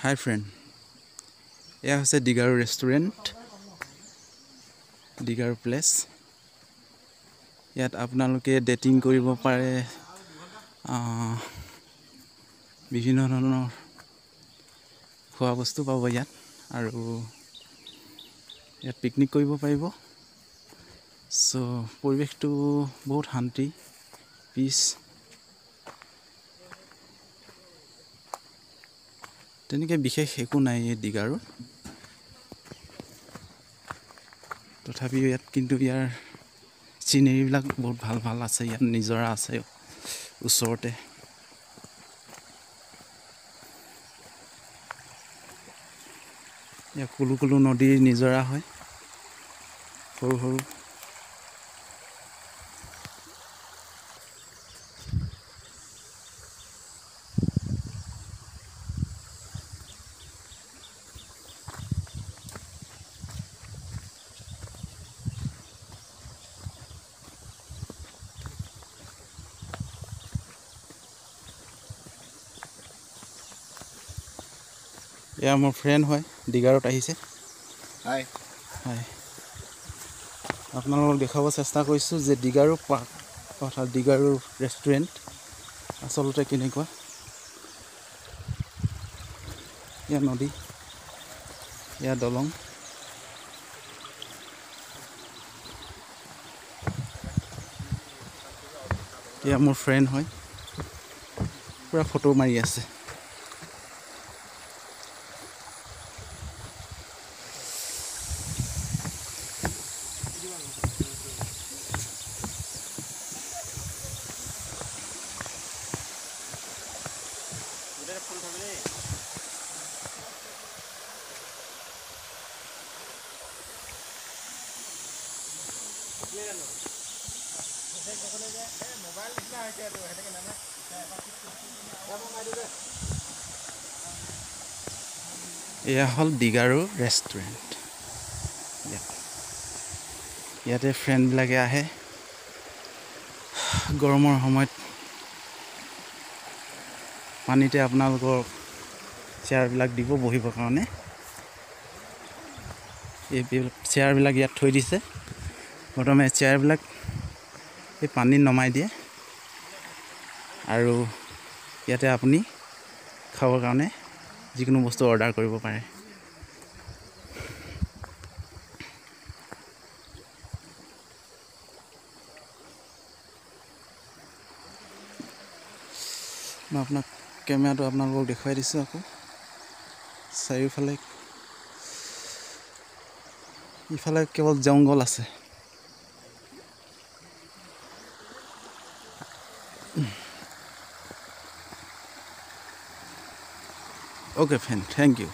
Hi friend, এয়া হৈছে Digaru restaurant, Digaru place. ইয়াত আপোনালোকে ডেটিং কৰিব পাৰে, বিভিন্ন ধৰণৰ খোৱা বস্তু পাব ইয়াত, আৰু ইয়াত পিকনিক কৰিব পাৰিব। চ' পৰিৱেশটো বহুত শান্তি, পিচ। তেনেকৈ বিশেষ একো নাই এই দিগাৰুত। তথাপিও ইয়াত কিন্তু ইয়াৰ চিনেৰীবিলাক বহুত ভাল ভাল আছে। ইয়াত নিজৰা আছে ওচৰতে। ইয়াত কুলু কুলু নদীৰ নিজৰা হয়, সৰু সৰু। এয়া মোৰ ফ্ৰেণ্ড হয়, দিগাৰুত আহিছে। হাই হাই, আপোনালোকক দেখাব চেষ্টা কৰিছোঁ যে দিগাৰু পাৰ্ক অৰ্থাৎ দিগাৰু ৰেষ্টুৰেণ্ট আচলতে কেনেকুৱা। এয়া নদী, এয়া দলং। এয়া মোৰ ফ্ৰেণ্ড হয়, পূৰা ফটো মাৰি আছে। এয়া হ'ল দিগাৰু ৰেষ্টুৰেণ্ট। ইয়াতে ফ্ৰেণ্ডবিলাকে আহে গৰমৰ সময়ত। পানীতে আপোনালোকৰ চেয়াৰবিলাক দিব বহিবৰ কাৰণে। এই চেয়াৰবিলাক ইয়াত থৈ দিছে। প্ৰথমে চেয়াৰবিলাক এই পানীত নমাই দিয়ে, আৰু ইয়াতে আপুনি খাবৰ কাৰণে যিকোনো বস্তু অৰ্ডাৰ কৰিব পাৰে। মই আপোনাক কেমেৰাটো আপোনালোকক দেখুৱাই দিছোঁ আকৌ। চাৰিওফালে ইফালে কেৱল জংঘল আছে। Okay, friend, thank you.